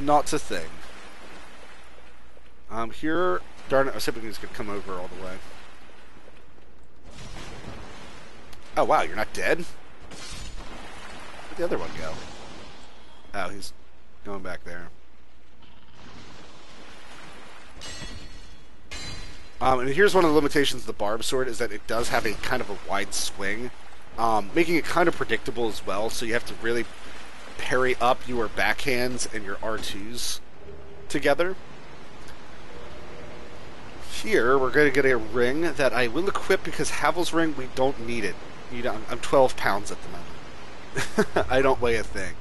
Not a thing. Here... Darn it, I was hoping he was going to come over all the way. Oh, wow, you're not dead? Where'd the other one go? Oh, he's going back there. And here's one of the limitations of the Barb Sword, is that it does have a kind of a wide swing, making it kind of predictable as well, so you have to really parry up your backhands and your R2s together. Here, we're going to get a ring that I will equip because Havel's ring, we don't need it. I'm 12 pounds at the moment. I don't weigh a thing.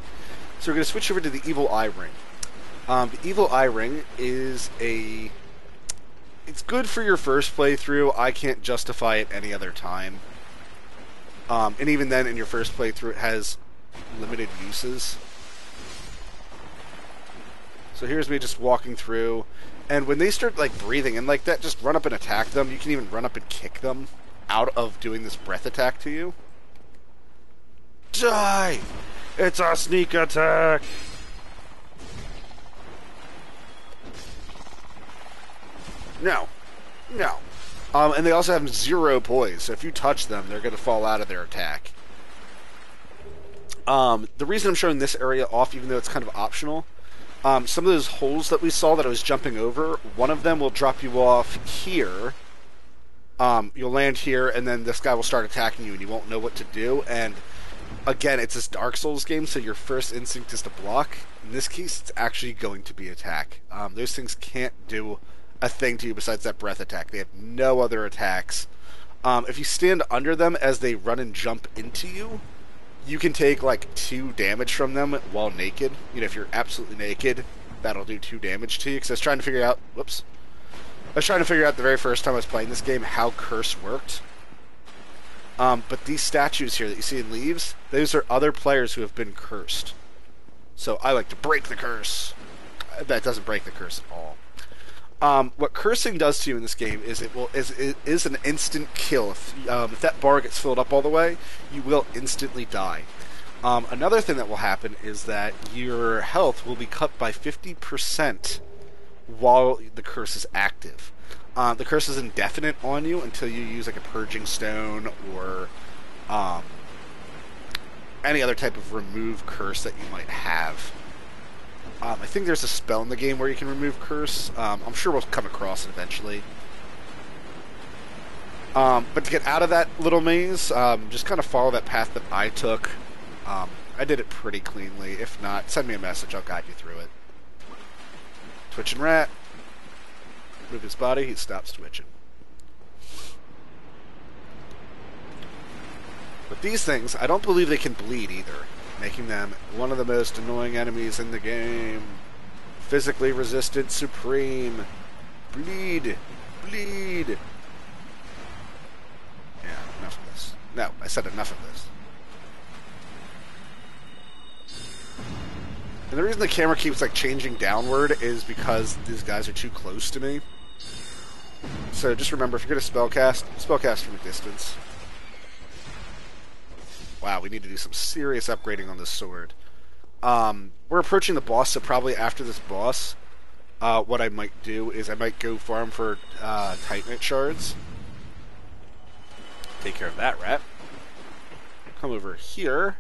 So we're going to switch over to the Evil Eye ring. The Evil Eye ring is a... It's good for your first playthrough. I can't justify it any other time. And even then, in your first playthrough, it has limited uses. So here's me just walking through, and when they start like breathing and like that, just run up and attack them. You can even run up and kick them out of doing this breath attack to you. Die! It's a sneak attack! No. No. And they also have 0 poise, so if you touch them, they're going to fall out of their attack. The reason I'm showing this area off, even though it's kind of optional, some of those holes that we saw that I was jumping over, one of them will drop you off here. You'll land here, and then this guy will start attacking you, and you won't know what to do. And again, it's this Dark Souls game, so your first instinct is to block. In this case, it's actually going to be attack. Those things can't do a thing to you besides that breath attack. They have no other attacks. If you stand under them as they run and jump into you, you can take like 2 damage from them while naked. You know, if you're absolutely naked, that'll do 2 damage to you. Because I was trying to figure out, I was trying to figure out the very first time I was playing this game how curse worked. But these statues here that you see in leaves, those are other players who have been cursed. So I like to break the curse. That doesn't break the curse at all. What cursing does to you in this game is it is an instant kill. If that bar gets filled up all the way, you will instantly die. Another thing that will happen is that your health will be cut by 50% while the curse is active. The curse is indefinite on you until you use like a purging stone or any other type of remove curse that you might have. I think there's a spell in the game where you can remove curse. I'm sure we'll come across it eventually. But to get out of that little maze, just kind of follow that path that I took. I did it pretty cleanly. If not, send me a message. I'll guide you through it. Twitching rat. Move his body. He stops twitching. But these things, I don't believe they can bleed either, making them one of the most annoying enemies in the game. Physically resistant supreme. Bleed. Bleed. Yeah, enough of this. No, I said enough of this. And the reason the camera keeps like changing downward is because these guys are too close to me. So just remember, if you're going to spellcast from a distance. Wow, we need to do some serious upgrading on this sword. We're approaching the boss, so probably after this boss, what I might do is I might go farm for Titanite shards. Take care of that rat. Come over here,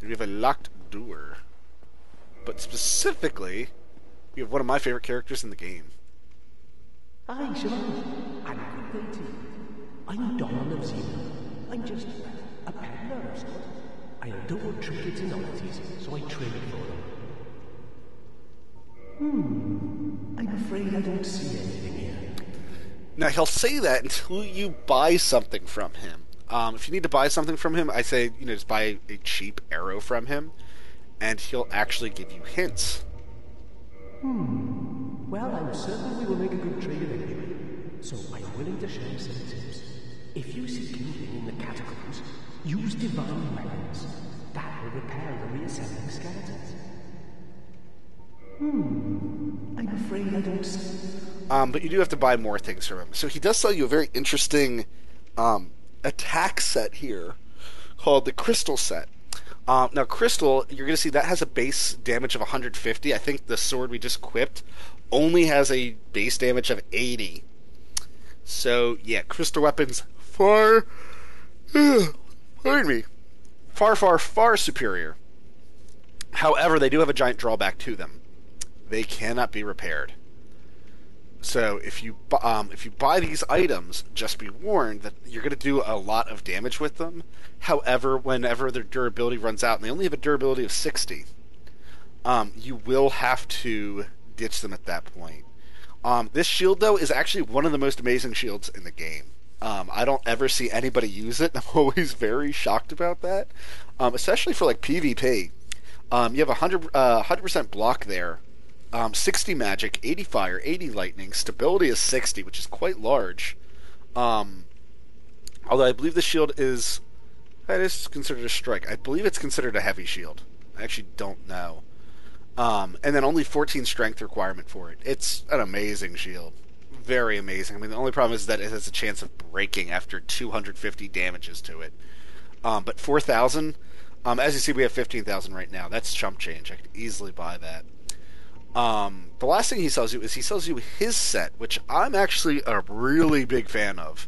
and we have a locked door. But specifically, we have one of my favorite characters in the game. Hi, Siobhan. I'm waiting. I'm Don of Zero. I'm just a peddler of sorts. I adore trinkets and oddities, so I trade for them. I'm afraid I don't see anything here. Now, he'll say that until you buy something from him. If you need to buy something from him, I say, just buy a cheap arrow from him, and he'll actually give you hints. Well, I'm certain we will make a good trade anyway, so I'm willing to share some tips. If you see anything in the catacombs, use divine weapons. That will repair the reassembling skeletons. I'm afraid I don't see... But you do have to buy more things from him. So he does sell you a very interesting attack set here called the Crystal Set. Now, Crystal, you're going to see that has a base damage of 150. I think the sword we just equipped only has a base damage of 80. So, yeah, crystal weapons far, pardon me, far, far, far superior. However, they do have a giant drawback to them. They cannot be repaired. So if you buy these items, just be warned that you're going to do a lot of damage with them. However, whenever their durability runs out, and they only have a durability of 60, you will have to ditch them at that point. This shield, though, is actually one of the most amazing shields in the game. I don't ever see anybody use it. I'm always very shocked about that, especially for like PvP. You have 100% block there. 60 magic, 80 fire, 80 lightning. Stability is 60, which is quite large. Although I believe the shield is... That is considered a strike. I believe it's considered a heavy shield. I actually don't know. And then only 14 strength requirement for it. It's an amazing shield. Very amazing. I mean, the only problem is that it has a chance of breaking after 250 damages to it. But 4,000... as you see, we have 15,000 right now. That's chump change. I could easily buy that. The last thing he sells you is he sells you his set, which I'm actually a really big fan of.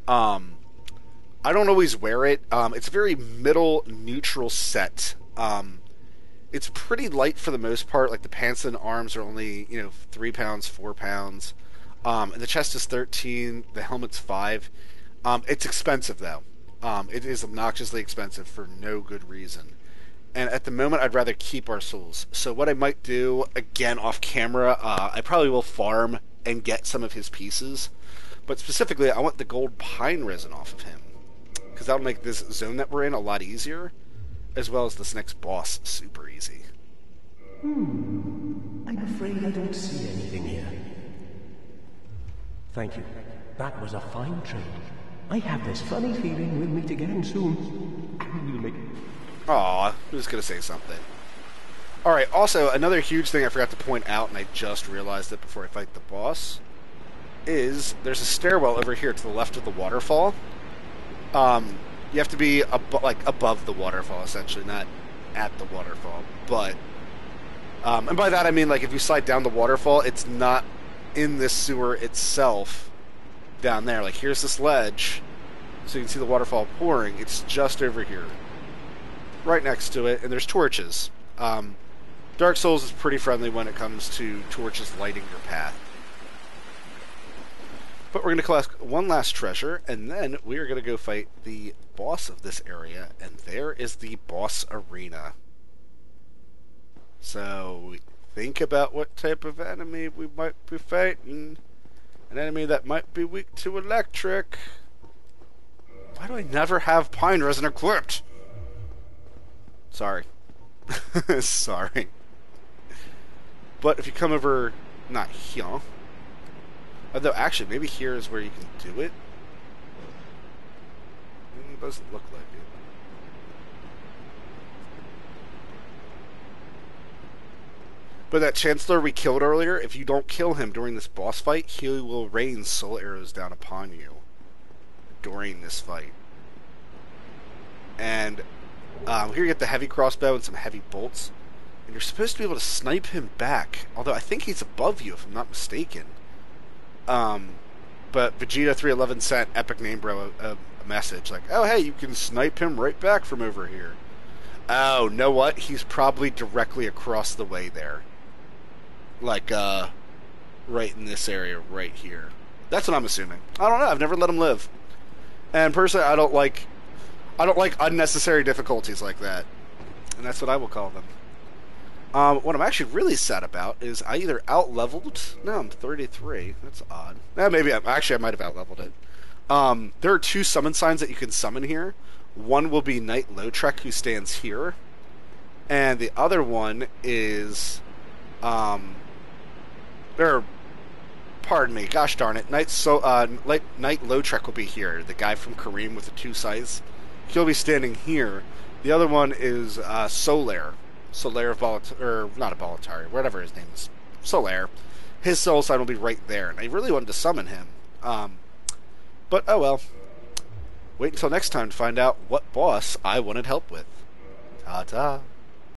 I don't always wear it. It's a very middle neutral set. It's pretty light for the most part. Like the pants and arms are only 3 pounds, 4 pounds. And the chest is 13. The helmet's 5. It's expensive though. It is obnoxiously expensive for no good reason. And at the moment, I'd rather keep our souls. So what I might do, again off camera, I probably will farm and get some of his pieces. But specifically, I want the gold pine resin off of him. Because that'll make this zone that we're in a lot easier. As well as this next boss super easy. I'm afraid I don't see anything here. Thank you. That was a fine trade. I have this funny feeling we'll meet again soon. And we'll make... Aw, I was going to say something. Alright, also, another huge thing I forgot to point out, and I just realized it before I fight the boss, is there's a stairwell over here to the left of the waterfall. You have to be above the waterfall, essentially, not at the waterfall. But, and by that I mean, like, if you slide down the waterfall, it's not in this sewer itself down there. Like, here's this ledge, so you can see the waterfall pouring. It's just over here. Right next to it, and there's torches. Dark Souls is pretty friendly when it comes to torches lighting your path. But we're going to collect one last treasure, and then we are going to go fight the boss of this area, and there is the boss arena. So, think about what type of enemy we might be fighting. An enemy that might be weak to electric. Why do I never have pine resin equipped? Sorry. Sorry. But if you come over, not here. Although, actually, maybe here is where you can do it. It doesn't look like it. But that Chancellor we killed earlier, if you don't kill him during this boss fight, he will rain soul arrows down upon you during this fight. And here you get the heavy crossbow and some heavy bolts. And you're supposed to be able to snipe him back. Although I think he's above you, if I'm not mistaken. But Vegeta311 sent Epic Name Bro a message like, oh, hey, you can snipe him right back from over here. Oh, know what? He's probably directly across the way there. Like, right in this area right here. That's what I'm assuming. I don't know. I've never let him live. And personally, I don't like unnecessary difficulties like that. And that's what I will call them. What I'm actually really sad about is I either out-leveled... No, I'm 33. That's odd. Maybe I might have out-leveled it. There are 2 summon signs that you can summon here. One will be Knight Lautrec, who stands here. And the other one is... pardon me, gosh darn it. Knight Lautrec will be here. The guy from Kareem with the 2 scythes. He'll be standing here. The other one is Solaire. Solaire of or not a Boletaria, whatever his name is. Solaire. His soul sign will be right there, and I really wanted to summon him. But oh well. Wait until next time to find out what boss I wanted help with. Ta-ta.